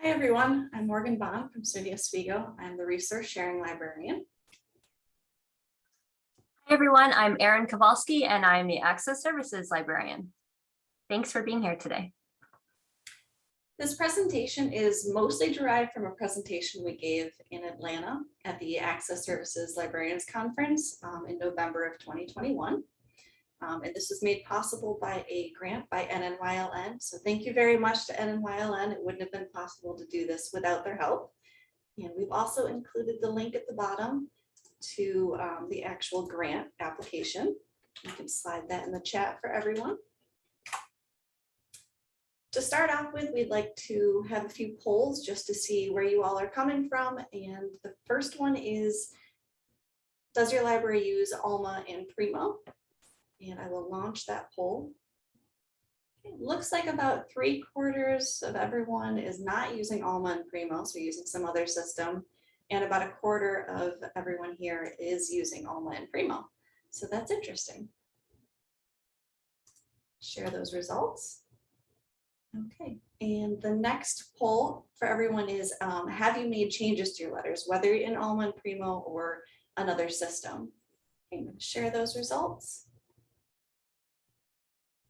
Hi everyone, I'm Morgan Bond from Studio Oswego. I'm the Resource Sharing Librarian. Hi everyone, I'm Erin Kowalski and I'm the Access Services Librarian. Thanks for being here today. This presentation is mostly derived from a presentation we gave in Atlanta at the Access Services Librarians Conference in November of 2021. And this was made possible by a grant by NNYLN. So thank you very much to NNYLN. It wouldn't have been possible to do this without their help. And we've also included the link at the bottom to the actual grant application. You can slide that in the chat for everyone. To start off with, we'd like to have a few polls just to see where you all are coming from. And the first one is, does your library use Alma and Primo? And I will launch that poll. It looks like about 3/4 of everyone is not using Alma and Primo, so using some other system. And about 1/4 of everyone here is using Alma and Primo. So that's interesting. Share those results. Okay, and the next poll for everyone is, have you made changes to your letters, whether in Alma and Primo or another system? I'm going to share those results.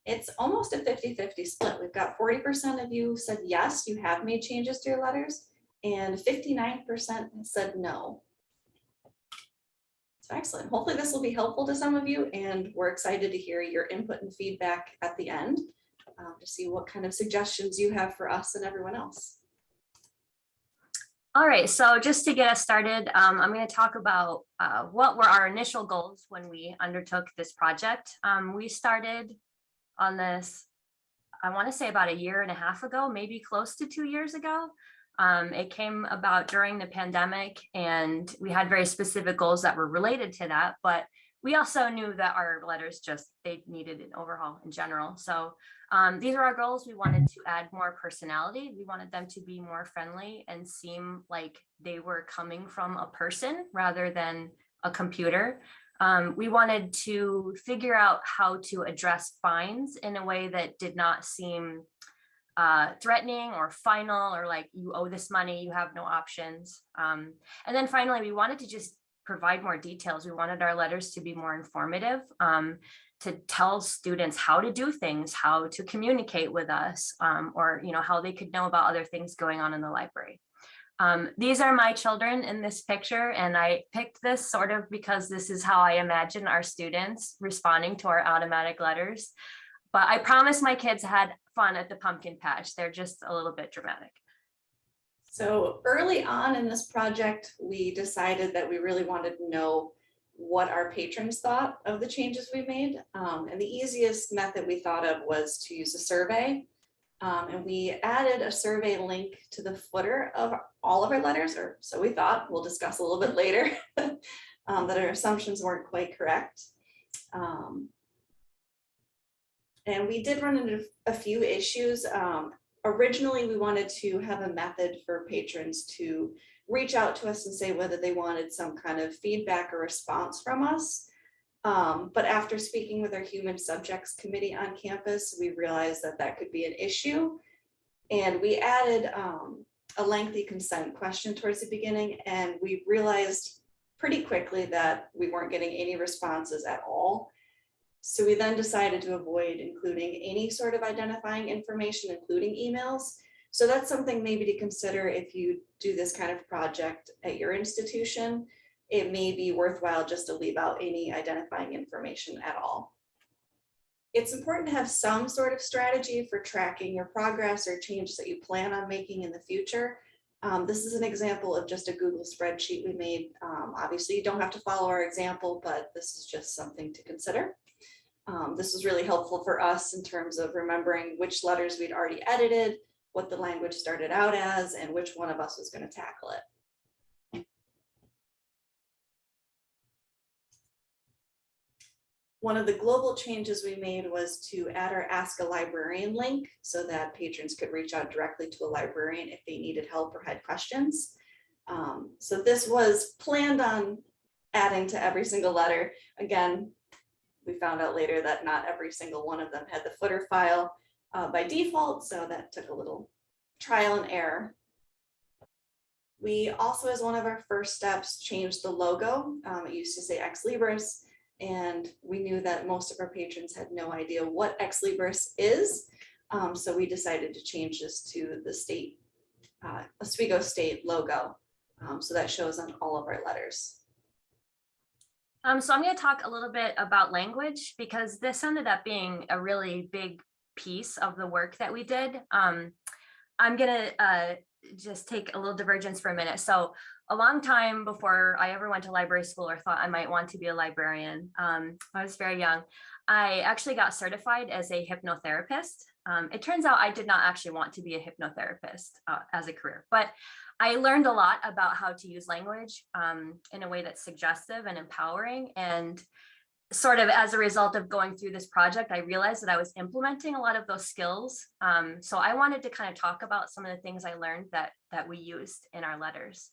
It's almost a 50-50 split. We've got 40% of you said yes, you have made changes to your letters, and 59% said no. So excellent. Hopefully this will be helpful to some of you, and we're excited to hear your input and feedback at the end to see what kind of suggestions you have for us and everyone else. All right, so just to get us started, I'm going to talk about what were our initial goals when we undertook this project. We started on this, I want to say about 1.5 years ago, maybe close to 2 years ago. It came about during the pandemic, and we had very specific goals that were related to that, but we also knew that our letters they needed an overhaul in general. So these are our goals. We wanted to add more personality. We wanted them to be more friendly and seem like they were coming from a person rather than a computer. We wanted to figure out how to address fines in a way that did not seem threatening or final, or like you owe this money, you have no options. And then finally, we wanted to just provide more details. We wanted our letters to be more informative, to tell students how to do things, how to communicate with us, or how they could know about other things going on in the library. These are my children in this picture, and I picked this sort of because this is how I imagine our students responding to our automatic letters. But I promise my kids had fun at the pumpkin patch. They're just a little bit dramatic. So early on in this project, we decided that we really wanted to know what our patrons thought of the changes we made. And the easiest method we thought of was to use a survey. And we added a survey link to the footer of all of our letters, or so we thought. We'll discuss a little bit later that our assumptions weren't quite correct. And we did run into a few issues. Originally, we wanted to have a method for patrons to reach out to us and say whether they wanted some kind of feedback or response from us. But after speaking with our Human Subjects Committee on campus, we realized that that could be an issue. And we added a lengthy consent question towards the beginning, and we realized pretty quickly that we weren't getting any responses at all. So we then decided to avoid including any sort of identifying information, including emails. So that's something maybe to consider if you do this kind of project at your institution. It may be worthwhile just to leave out any identifying information at all. It's important to have some sort of strategy for tracking your progress or changes that you plan on making in the future. This is an example of just a Google spreadsheet we made. Obviously, you don't have to follow our example, but this is just something to consider. This was really helpful for us in terms of remembering which letters we'd already edited, what the language started out as, and which one of us was going to tackle it. One of the global changes we made was to add our Ask a Librarian link so that patrons could reach out directly to a librarian if they needed help or had questions. So this was planned on adding to every single letter. Again, we found out later that not every single one of them had the footer file by default, so that took a little trial and error. We also, as one of our first steps, changed the logo. It used to say Ex Libris, and we knew that most of our patrons had no idea what Ex Libris is. So we decided to change this to the state, Oswego State logo. So that shows on all of our letters. So I'm going to talk a little bit about language because this ended up being a really big piece of the work that we did. I'm going to just take a little divergence for a minute. So a long time before I ever went to library school or thought I might want to be a librarian, I was very young. I actually got certified as a hypnotherapist. It turns out I did not actually want to be a hypnotherapist as a career, but I learned a lot about how to use language in a way that's suggestive and empowering. And sort of as a result of going through this project, I realized that I was implementing a lot of those skills. So I wanted to kind of talk about some of the things I learned that we used in our letters.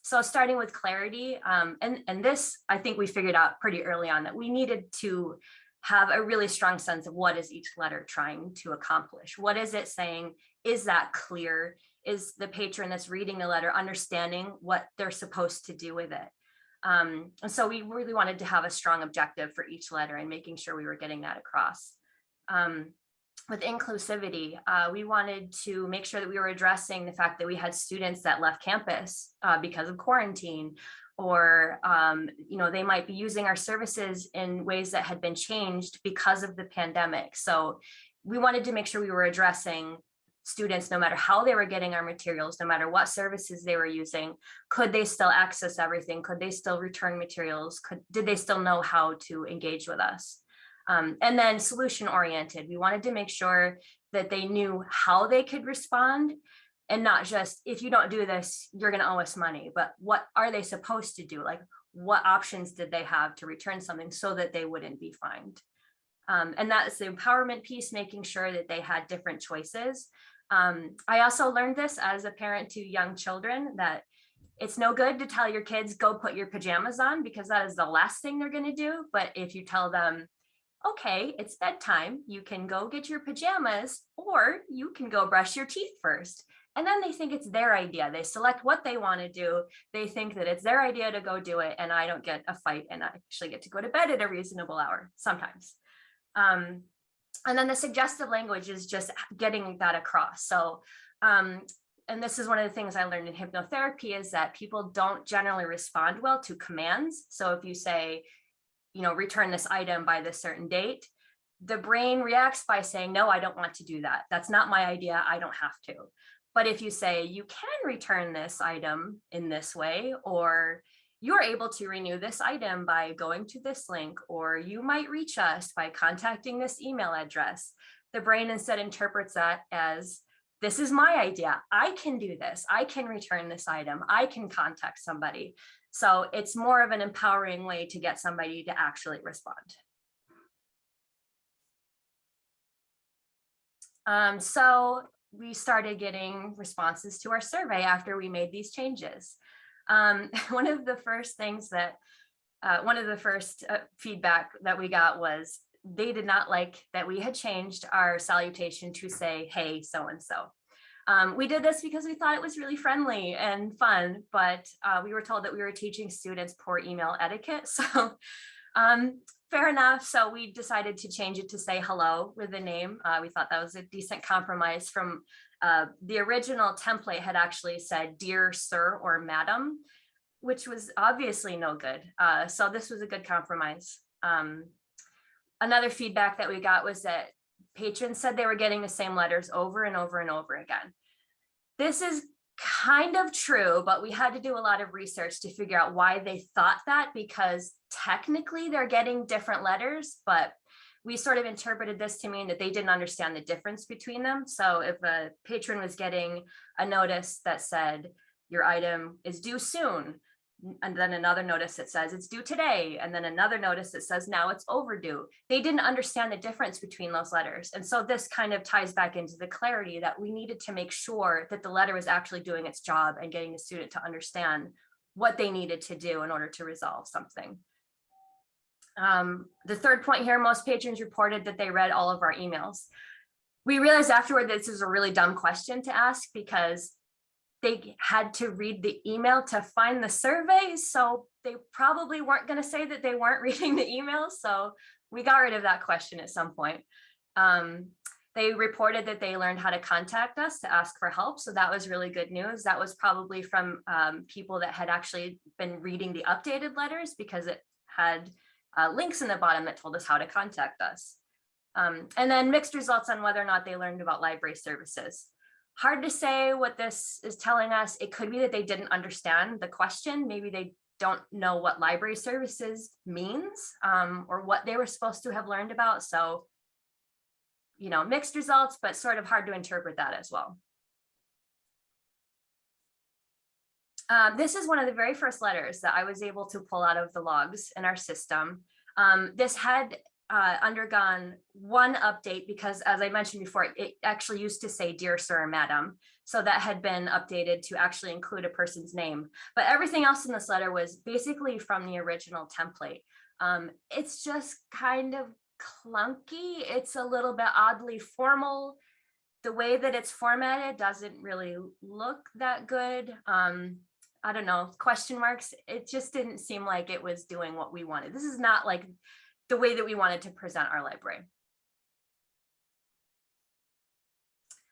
So starting with clarity, and this, I think we figured out pretty early on that we needed to have a really strong sense of what is each letter trying to accomplish. What is it saying? Is that clear? Is the patron that's reading the letter understanding what they're supposed to do with it? And so we really wanted to have a strong objective for each letter and making sure we were getting that across. With inclusivity, we wanted to make sure that we were addressing the fact that we had students that left campus because of quarantine, or they might be using our services in ways that had been changed because of the pandemic. So we wanted to make sure we were addressing students, no matter how they were getting our materials, no matter what services they were using, could they still access everything? Could they still return materials? Did they still know how to engage with us? And then solution oriented. We wanted to make sure that they knew how they could respond, and not just, if you don't do this, you're going to owe us money, but what are they supposed to do? Like, what options did they have to return something so that they wouldn't be fined? And that's the empowerment piece, making sure that they had different choices. I also learned this as a parent to young children, that it's no good to tell your kids, go put your pajamas on, because that is the last thing they're going to do. But if you tell them, okay, it's bedtime, you can go get your pajamas, or you can go brush your teeth first. And then they think it's their idea. They select what they want to do. They think that it's their idea to go do it, and I don't get a fight, and I actually get to go to bed at a reasonable hour sometimes. And then the suggestive language is just getting that across. So, and this is one of the things I learned in hypnotherapy, is that people don't generally respond well to commands. So if you say, return this item by this certain date, the brain reacts by saying, no, I don't want to do that. That's not my idea. I don't have to. But if you say, you can return this item in this way, or you're able to renew this item by going to this link, or you might reach us by contacting this email address, the brain instead interprets that as, this is my idea. I can do this. I can return this item. I can contact somebody. So it's more of an empowering way to get somebody to actually respond. So we started getting responses to our survey after we made these changes. One of the first feedback that we got was they did not like that we had changed our salutation to say, hey, so-and-so. We did this because we thought it was really friendly and fun, but we were told that we were teaching students poor email etiquette. So fair enough. So we decided to change it to say hello with the name. We thought that was a decent compromise. From the original template had actually said, dear sir or madam, which was obviously no good. So this was a good compromise. Another feedback that we got was that patrons said they were getting the same letters over and over and over again. This is kind of true, but we had to do a lot of research to figure out why they thought that, because technically they're getting different letters, but we sort of interpreted this to mean that they didn't understand the difference between them. So if a patron was getting a notice that said, your item is due soon, and then another notice that says it's due today, and then another notice that says now it's overdue, they didn't understand the difference between those letters. And so this kind of ties back into the clarity that we needed to make sure that the letter was actually doing its job and getting the student to understand what they needed to do in order to resolve something. The third point here, most patrons reported that they read all of our emails. We realized afterward that this is a really dumb question to ask, because they had to read the email to find the survey. So they probably weren't going to say that they weren't reading the email. So we got rid of that question at some point. They reported that they learned how to contact us to ask for help. So that was really good news. That was probably from people that had actually been reading the updated letters, because it had links in the bottom that told us how to contact us. And then mixed results on whether or not they learned about library services. Hard to say what this is telling us. It could be that they didn't understand the question. Maybe they don't know what library services means, or what they were supposed to have learned about. So, you know, mixed results, but sort of hard to interpret that as well. This is one of the very first letters that I was able to pull out of the logs in our system. This had undergone one update because, as I mentioned before, it actually used to say "Dear Sir" or "Madam." So that had been updated to actually include a person's name. But everything else in this letter was basically from the original template. It's just kind of clunky. It's a little bit oddly formal. The way that it's formatted doesn't really look that good. I don't know, question marks. It just didn't seem like it was doing what we wanted. This is not like the way that we wanted to present our library.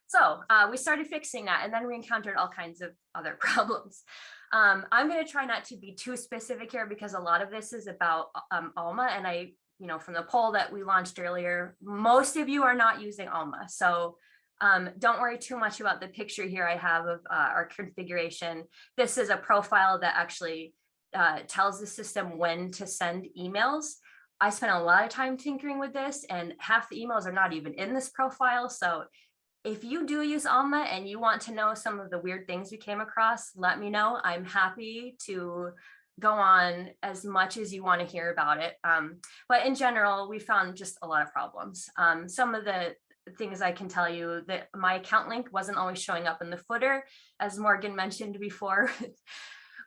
So we started fixing that, and then we encountered all kinds of other problems. I'm going to try not to be too specific here because a lot of this is about Alma, and you know, from the poll that we launched earlier, most of you are not using Alma. So don't worry too much about the picture here I have of our configuration. This is a profile that actually tells the system when to send emails. I spent a lot of time tinkering with this, and half the emails are not even in this profile. So if you do use Alma and you want to know some of the weird things we came across, let me know. I'm happy to go on as much as you want to hear about it. But in general, we found just a lot of problems. Some of the things I can tell you, that my account link wasn't always showing up in the footer, as Morgan mentioned before.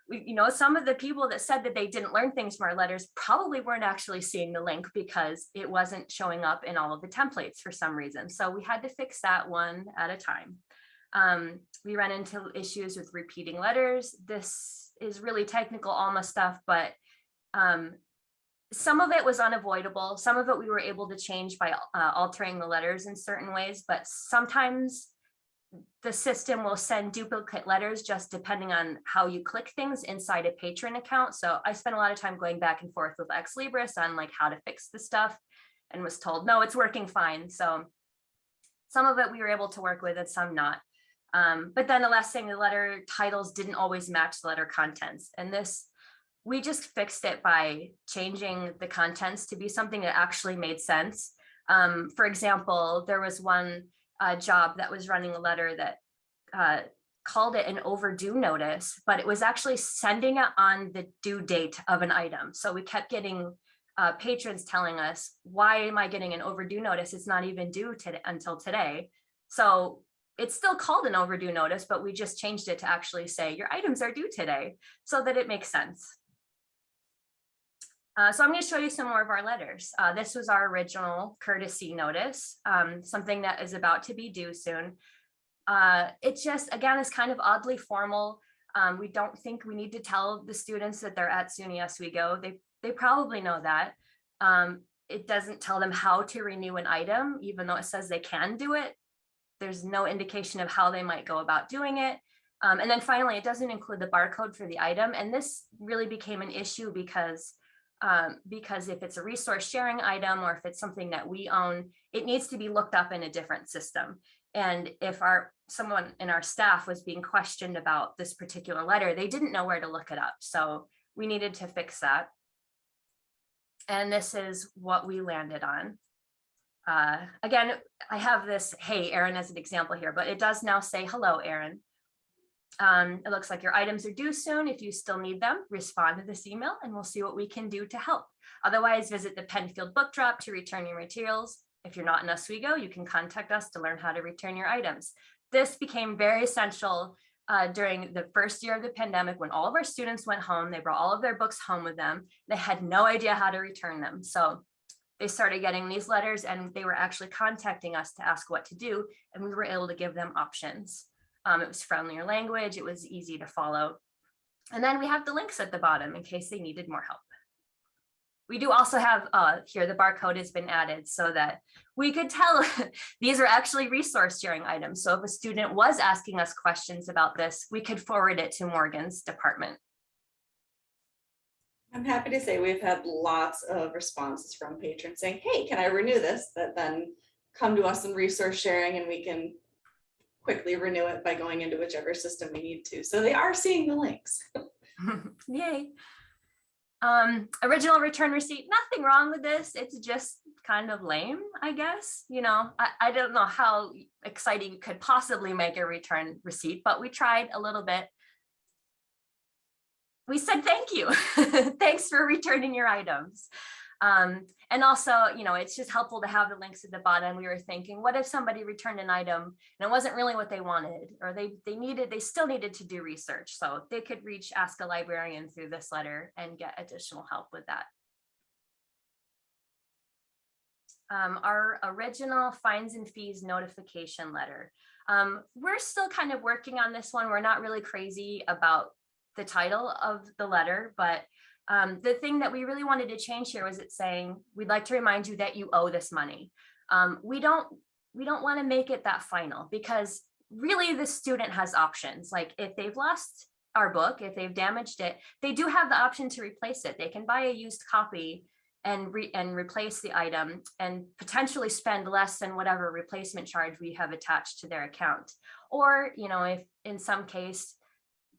You know, some of the people that said that they didn't learn things from our letters probably weren't actually seeing the link because it wasn't showing up in all of the templates for some reason. So we had to fix that one at a time. We ran into issues with repeating letters. This is really technical Alma stuff, but some of it was unavoidable. Some of it we were able to change by altering the letters in certain ways, but sometimes the system will send duplicate letters just depending on how you click things inside a patron account. So I spent a lot of time going back and forth with Ex Libris on like how to fix the stuff, and was told, no, it's working fine. So some of it we were able to work with and some not. But then the last thing, the letter titles didn't always match the letter contents. And this, we just fixed it by changing the contents to be something that actually made sense. For example, there was one job that was running a letter that called it an overdue notice, but it was actually sending it on the due date of an item. So we kept getting patrons telling us, why am I getting an overdue notice? It's not even due until today. So it's still called an overdue notice, but we just changed it to actually say your items are due today so that it makes sense. So I'm going to show you some more of our letters. This was our original courtesy notice, something that is about to be due soon. It just, again, is kind of oddly formal. We don't think we need to tell the students that they're at SUNY Oswego. They probably know that. It doesn't tell them how to renew an item, even though it says they can do it. There's no indication of how they might go about doing it. And then finally, it doesn't include the barcode for the item. And this really became an issue because if it's a resource sharing item or if it's something that we own, it needs to be looked up in a different system. And if someone in our staff was being questioned about this particular letter, they didn't know where to look it up. So we needed to fix that. And this is what we landed on. Again, I have this, hey, Aaron, as an example here, but it does now say, hello, Aaron. It looks like your items are due soon. If you still need them, respond to this email and we'll see what we can do to help. Otherwise, visit the Penfield book drop to return your materials. If you're not in Oswego, you can contact us to learn how to return your items. This became very essential during the first year of the pandemic when all of our students went home. They brought all of their books home with them. They had no idea how to return them. So they started getting these letters and they were actually contacting us to ask what to do. And we were able to give them options. It was friendlier language. It was easy to follow. And then we have the links at the bottom in case they needed more help. We do also have here, the barcode has been added so that we could tell these are actually resource sharing items. So if a student was asking us questions about this, we could forward it to Morgan's department. I'm happy to say we've had lots of responses from patrons saying, hey, can I renew this? That then come to us in resource sharing and we can quickly renew it by going into whichever system we need to. So they are seeing the links. Yay. Original return receipt, nothing wrong with this. It's just kind of lame, I guess. You know, I don't know how exciting you could possibly make a return receipt, but we tried a little bit. We said, thank you. Thanks for returning your items. And also, you know, it's just helpful to have the links at the bottom. We were thinking, what if somebody returned an item and it wasn't really what they wanted, or they still needed to do research. So they could reach Ask a Librarian through this letter and get additional help with that. Our original fines and fees notification letter. We're still kind of working on this one. We're not really crazy about the title of the letter, but the thing that we really wanted to change here was it saying, we'd like to remind you that you owe this money. We don't want to make it that final, because really the student has options. Like if they've lost our book, if they've damaged it, they do have the option to replace it. They can buy a used copy and replace the item and potentially spend less than whatever replacement charge we have attached to their account. Or, you know, if in some case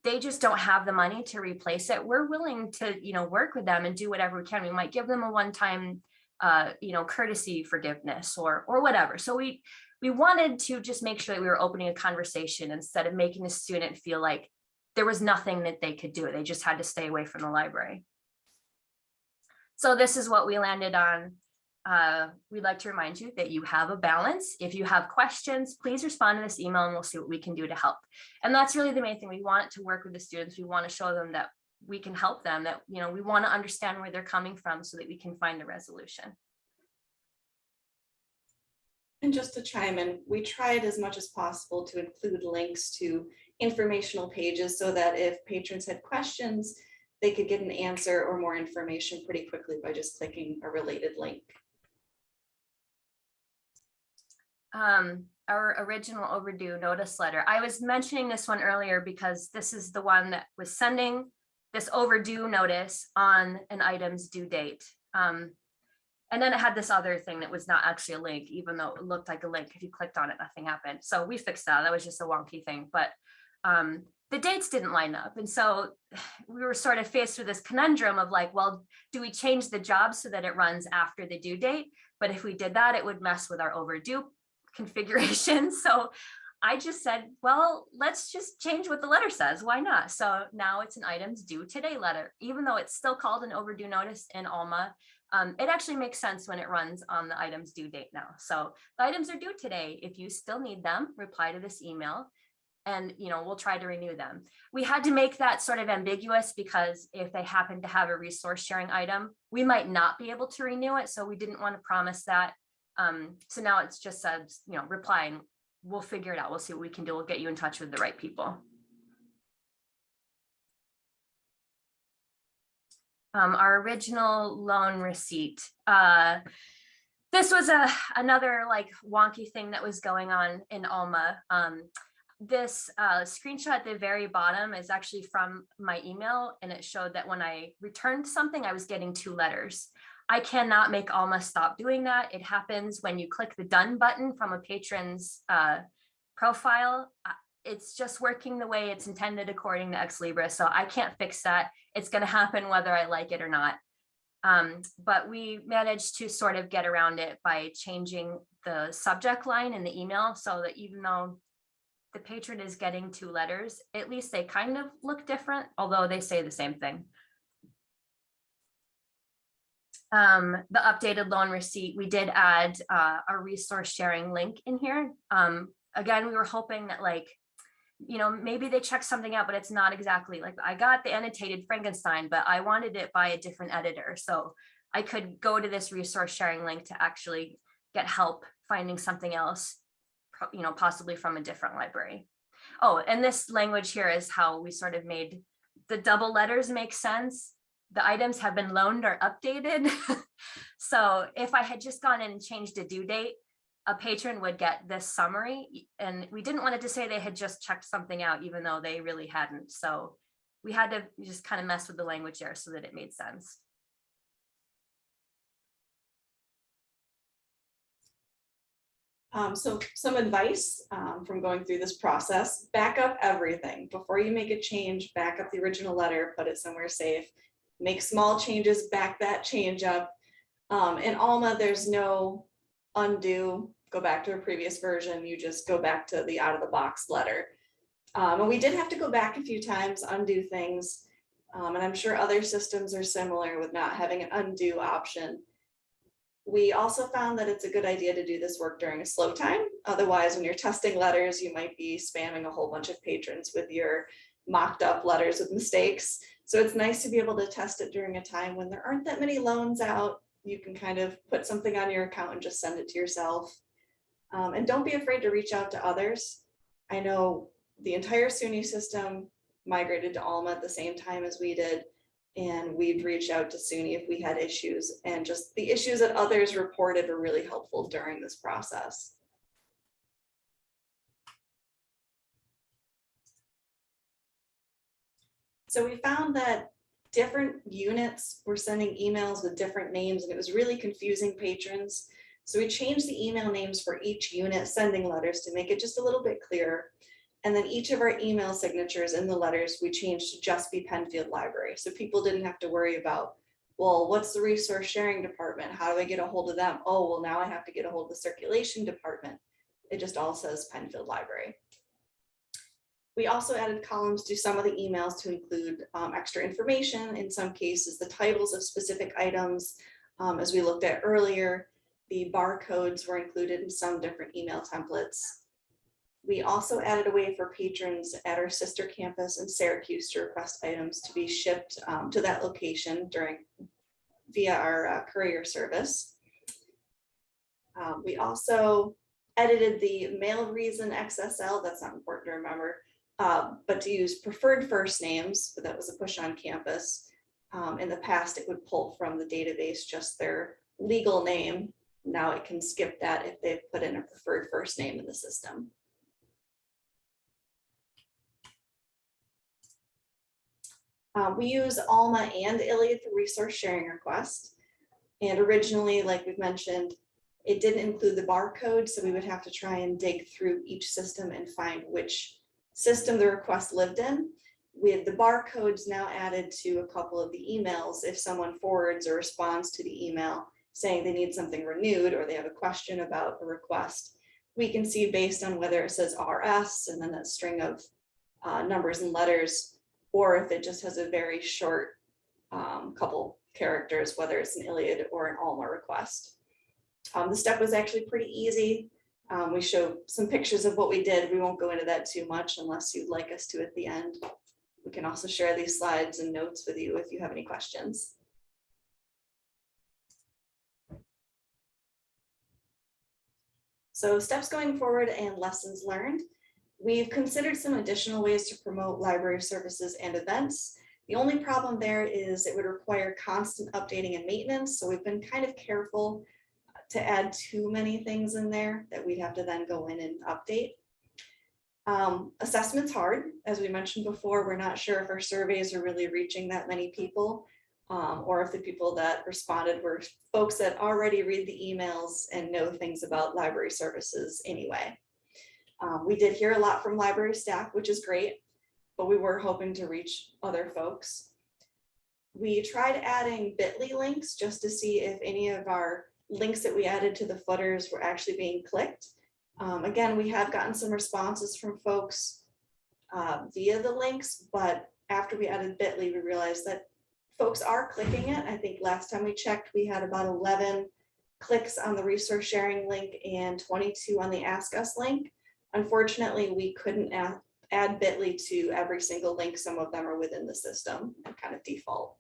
they just don't have the money to replace it, we're willing to, you know, work with them and do whatever we can. We might give them a one-time, you know, courtesy forgiveness or whatever. So we wanted to just make sure that we were opening a conversation instead of making the student feel like there was nothing that they could do. They just had to stay away from the library. So this is what we landed on. We'd like to remind you that you have a balance. If you have questions, please respond to this email and we'll see what we can do to help. And that's really the main thing. We want to work with the students. We want to show them that we can help them, that, you know, we want to understand where they're coming from so that we can find a resolution. And just to chime in, we tried as much as possible to include links to informational pages so that if patrons had questions, they could get an answer or more information pretty quickly by just clicking a related link. Our original overdue notice letter. I was mentioning this one earlier because this is the one that was sending this overdue notice on an item's due date. And then it had this other thing that was not actually a link, even though it looked like a link. If you clicked on it, nothing happened. So we fixed that. That was just a wonky thing. But the dates didn't line up. And so we were sort of faced with this conundrum of like, well, do we change the job so that it runs after the due date? But if we did that, it would mess with our overdue configuration. So I just said, well, let's just change what the letter says. Why not? So now it's an items due today letter, even though it's still called an overdue notice in Alma. It actually makes sense when it runs on the items due date now. So the items are due today. If you still need them, reply to this email and, you know, we'll try to renew them. We had to make that sort of ambiguous because if they happen to have a resource sharing item, we might not be able to renew it. So we didn't want to promise that. So now it's just says, you know, replying, we'll figure it out. We'll see what we can do. We'll get you in touch with the right people. Our original loan receipt. This was another like wonky thing that was going on in Alma. This screenshot at the very bottom is actually from my email, and it showed that when I returned something, I was getting 2 letters. I cannot make Alma stop doing that. It happens when you click the done button from a patron's profile. It's just working the way it's intended according to Ex Libris. So I can't fix that. It's going to happen whether I like it or not. But we managed to sort of get around it by changing the subject line in the email so that even though the patron is getting 2 letters, at least they kind of look different, although they say the same thing. The updated loan receipt, we did add a resource sharing link in here. Again, we were hoping that like, you know, maybe they checked something out, but it's not exactly like I got the annotated Frankenstein, but I wanted it by a different editor. So I could go to this resource sharing link to actually get help finding something else, you know, possibly from a different library. Oh, and this language here is how we sort of made the double letters make sense. The items have been loaned or updated. So if I had just gone in and changed a due date, a patron would get this summary, and we didn't want it to say they had just checked something out, even though they really hadn't. So we had to just kind of mess with the language there so that it made sense. So some advice from going through this process: back up everything. Before you make a change, back up the original letter, put it somewhere safe, make small changes, back that change up. In Alma, there's no undo, go back to a previous version, you just go back to the out of the box letter. And we did have to go back a few times, undo things. And I'm sure other systems are similar with not having an undo option. We also found that it's a good idea to do this work during a slow time. Otherwise, when you're testing letters, you might be spamming a whole bunch of patrons with your mocked up letters with mistakes. So it's nice to be able to test it during a time when there aren't that many loans out. You can kind of put something on your account and just send it to yourself. And don't be afraid to reach out to others. I know the entire SUNY system migrated to Alma at the same time as we did, and we'd reach out to SUNY if we had issues, and just the issues that others reported were really helpful during this process. So we found that different units were sending emails with different names, and it was really confusing patrons. So we changed the email names for each unit sending letters to make it just a little bit clearer. And then each of our email signatures in the letters, we changed to just be Penfield Library. So people didn't have to worry about, well, what's the resource sharing department? How do I get a hold of them? Oh, well, now I have to get a hold of the circulation department. It just all says Penfield Library. We also added columns to some of the emails to include extra information. In some cases, the titles of specific items, as we looked at earlier. The barcodes were included in some different email templates. We also added a way for patrons at our sister campus in Syracuse to request items to be shipped to that location via our courier service. We also edited the mail reason XSL, that's not important to remember, but to use preferred first names, but that was a push on campus. In the past, it would pull from the database just their legal name. Now it can skip that if they've put in a preferred first name in the system. We use Alma and Iliad for resource sharing requests. And originally, like we've mentioned, it didn't include the barcode, so we would have to try and dig through each system and find which system the request lived in. With the barcodes now added to a couple of the emails, if someone forwards or responds to the email saying they need something renewed or they have a question about a request, we can see based on whether it says RS and then that string of numbers and letters, or if it just has a very short couple characters, whether it's an Iliad or an Alma request. The step was actually pretty easy. We show some pictures of what we did. We won't go into that too much unless you'd like us to at the end. We can also share these slides and notes with you if you have any questions. So steps going forward and lessons learned. We've considered some additional ways to promote library services and events. The only problem there is it would require constant updating and maintenance. So we've been kind of careful to add too many things in there that we'd have to then go in and update. Assessment's hard. As we mentioned before, we're not sure if our surveys are really reaching that many people, or if the people that responded were folks that already read the emails and know things about library services anyway. We did hear a lot from library staff, which is great, but we were hoping to reach other folks. We tried adding bit.ly links just to see if any of our links that we added to the footers were actually being clicked. Again, we have gotten some responses from folks via the links, but after we added bit.ly, we realized that folks are clicking it. I think last time we checked, we had about 11 clicks on the resource sharing link and 22 on the Ask Us link. Unfortunately, we couldn't add bit.ly to every single link. Some of them are within the system and kind of default.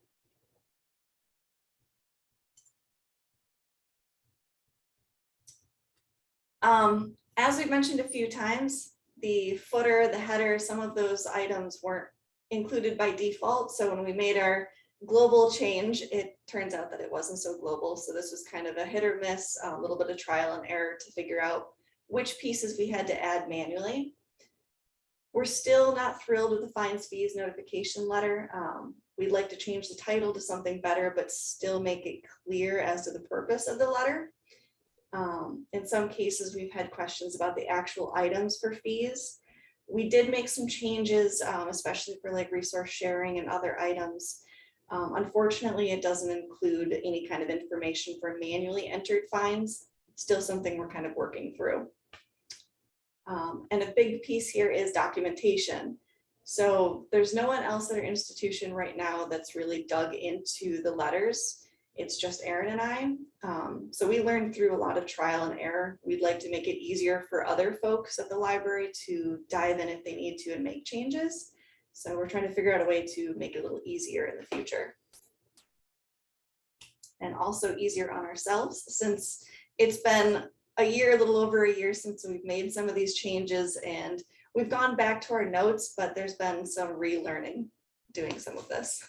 As we've mentioned a few times, the footer, the header, some of those items weren't included by default. So when we made our global change, it turns out that it wasn't so global. So this was kind of a hit or miss, a little bit of trial and error to figure out which pieces we had to add manually. We're still not thrilled with the fines fees notification letter. We'd like to change the title to something better, but still make it clear as to the purpose of the letter. In some cases, we've had questions about the actual items for fees. We did make some changes, especially for like resource sharing and other items. Unfortunately, it doesn't include any kind of information for manually entered fines. Still something we're kind of working through. And a big piece here is documentation. So there's no one else at our institution right now that's really dug into the letters. It's just Erin and I. So we learned through a lot of trial and error. We'd like to make it easier for other folks at the library to dive in if they need to and make changes. So we're trying to figure out a way to make it a little easier in the future. And also easier on ourselves, since it's been a year, a little over a year since we've made some of these changes, and we've gone back to our notes, but there's been some relearning doing some of this.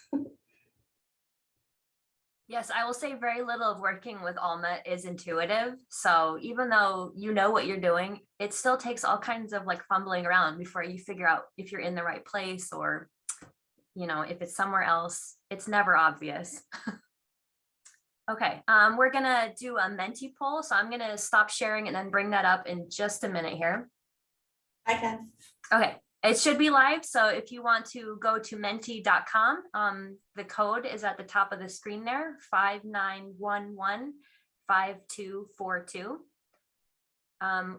Yes, I will say very little of working with Alma is intuitive. So even though you know what you're doing, it still takes all kinds of like fumbling around before you figure out if you're in the right place, or, you know, if it's somewhere else. It's never obvious. Okay, we're gonna do a Menti poll. So I'm gonna stop sharing and then bring that up in just a minute here. I can. Okay, it should be live. So if you want to go to menti.com, the code is at the top of the screen there, 59115242.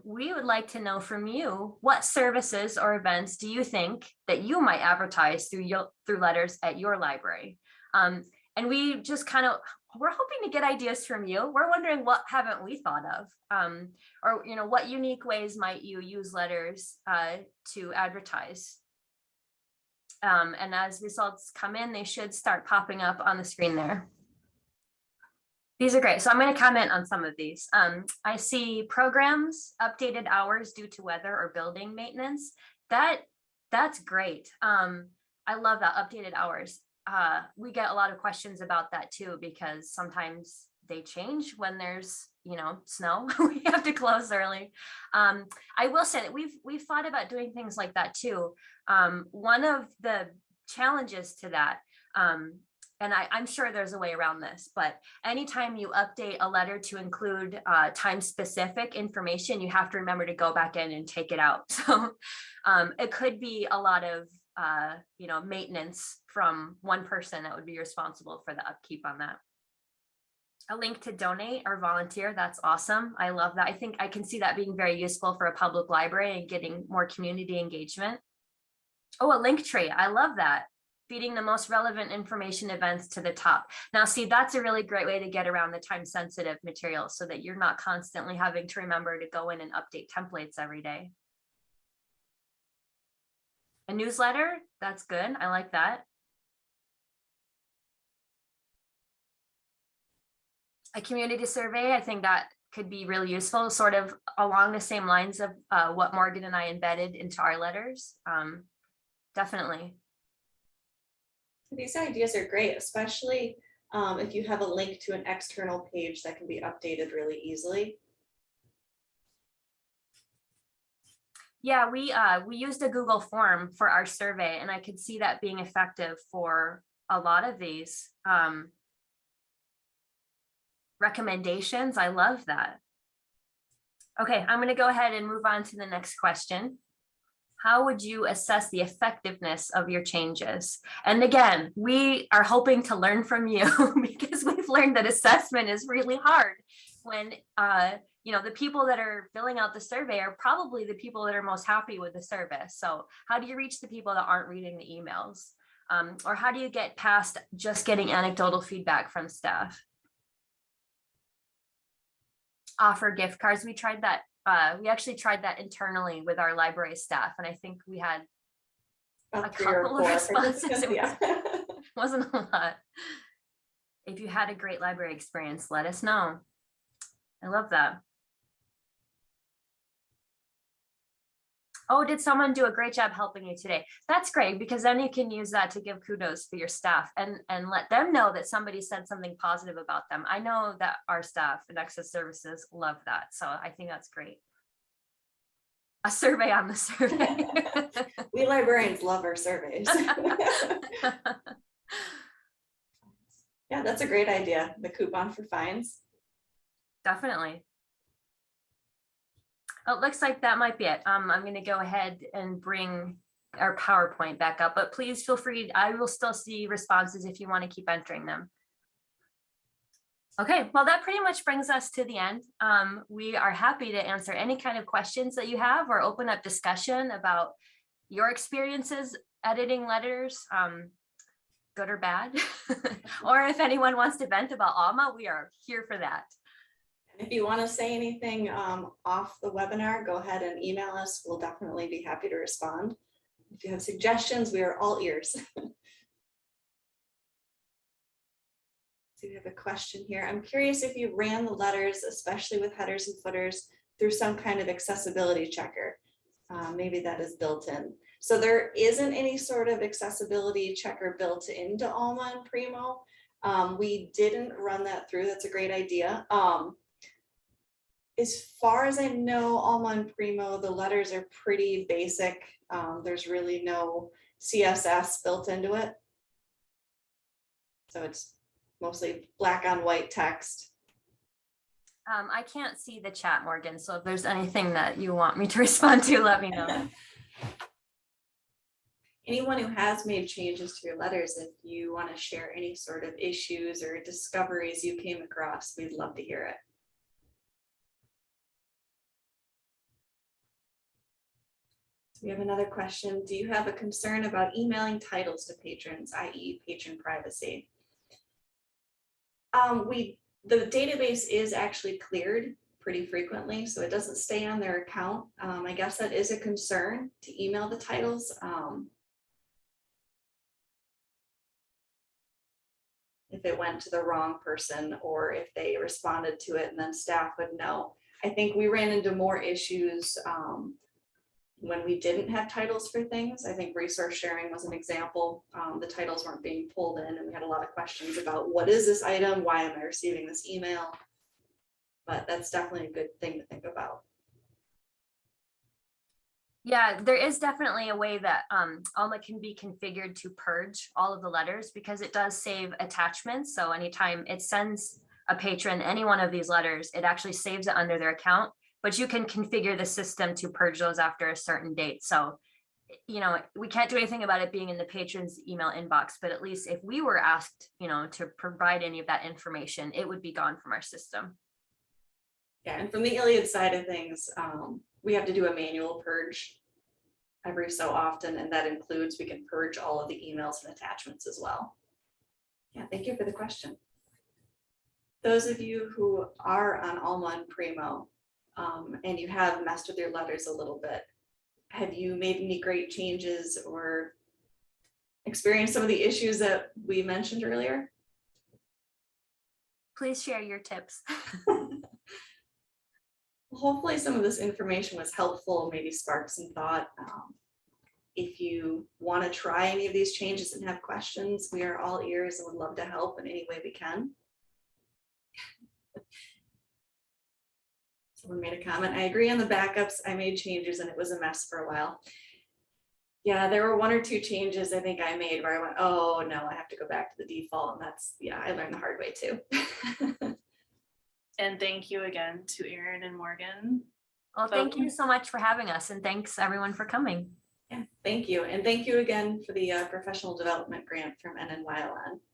We would like to know from you, what services or events do you think that you might advertise through letters at your library? And we just we're hoping to get ideas from you. We're wondering, what haven't we thought of? Or, you know, what unique ways might you use letters to advertise? And as results come in, they should start popping up on the screen there. These are great. So I'm going to comment on some of these. I see programs, updated hours due to weather or building maintenance. That's great. I love that, updated hours. We get a lot of questions about that too, because sometimes they change when there's, you know, snow. We have to close early. I will say that we've thought about doing things like that too. One of the challenges to that, and I'm sure there's a way around this, but anytime you update a letter to include time-specific information, you have to remember to go back in and take it out. So it could be a lot of you know, maintenance from one person that would be responsible for the upkeep on that. A link to donate or volunteer, that's awesome. I love that. I think I can see that being very useful for a public library and getting more community engagement. Oh, a link tree, I love that. Feeding the most relevant information events to the top. Now, see, that's a really great way to get around the time-sensitive material so that you're not constantly having to remember to go in and update templates every day. A newsletter, that's good. I like that. A community survey, I think that could be really useful, sort of along the same lines of what Morgan and I embedded into our letters. Definitely. These ideas are great, especially if you have a link to an external page that can be updated really easily. Yeah, we used a Google form for our survey, and I could see that being effective for a lot of these recommendations. I love that. Okay, I'm going to go ahead and move on to the next question. How would you assess the effectiveness of your changes? And again, we are hoping to learn from you because we've learned that assessment is really hard when you know, the people that are filling out the survey are probably the people that are most happy with the service. So how do you reach the people that aren't reading the emails? Or how do you get past just getting anecdotal feedback from staff? Offer gift cards. We tried that. We actually tried that internally with our library staff, and I think we had a couple of responses. It wasn't a lot. If you had a great library experience, let us know. I love that. Oh, did someone do a great job helping you today? That's great, because then you can use that to give kudos for your staff and let them know that somebody said something positive about them. I know that our staff in Access Services love that. So I think that's great. A survey on the survey. We librarians love our surveys. Yeah, that's a great idea. The coupon for fines. Definitely. Oh, it looks like that might be it. I'm going to go ahead and bring our PowerPoint back up, but please feel free. I will still see responses if you want to keep entering them. Okay, well, that pretty much brings us to the end. We are happy to answer any kind of questions that you have or open up discussion about your experiences editing letters, good or bad, or if anyone wants to vent about Alma, we are here for that. If you want to say anything off the webinar, go ahead and email us. We'll definitely be happy to respond. If you have suggestions, we are all ears. So we have a question here. I'm curious if you ran the letters, especially with headers and footers, through some kind of accessibility checker. Maybe that is built in. So there isn't any sort of accessibility checker built into Alma and Primo. We didn't run that through. That's a great idea. As far as I know, Alma and Primo, the letters are pretty basic. There's really no CSS built into it. So it's mostly black on white text. I can't see the chat, Morgan. So if there's anything that you want me to respond to, let me know. Anyone who has made changes to your letters, if you want to share any sort of issues or discoveries you came across, we'd love to hear it. We have another question. Do you have a concern about emailing titles to patrons, i.e. patron privacy? The database is actually cleared pretty frequently, so it doesn't stay on their account. I guess that is a concern to email the titles. If it went to the wrong person or if they responded to it and then staff would know. I think we ran into more issues when we didn't have titles for things. I think resource sharing was an example. The titles weren't being pulled in and we had a lot of questions about what is this item? Why am I receiving this email? But that's definitely a good thing to think about. Yeah, there is definitely a way that Alma can be configured to purge all of the letters because it does save attachments. So anytime it sends a patron any one of these letters, it actually saves it under their account. But you can configure the system to purge those after a certain date. So, you know, we can't do anything about it being in the patron's email inbox, but at least if we were asked, you know, to provide any of that information, it would be gone from our system. Yeah, and from the Iliad side of things, we have to do a manual purge every so often, and that includes we can purge all of the emails and attachments as well. Yeah, thank you for the question. Those of you who are on Alma and Primo, and you have messed with your letters a little bit, have you made any great changes or experienced some of the issues that we mentioned earlier? Please share your tips. Hopefully some of this information was helpful, maybe spark some thought. If you want to try any of these changes and have questions, we are all ears and would love to help in any way we can. Someone made a comment. I agree on the backups. I made changes and it was a mess for a while. Yeah, there were one or two changes I think I made where I went, oh no, I have to go back to the default. And that's, yeah, I learned the hard way too. And thank you again to Erin and Morgan. Well, thank you so much for having us, and thanks everyone for coming. Yeah, thank you. And thank you again for the professional development grant from NNYLN.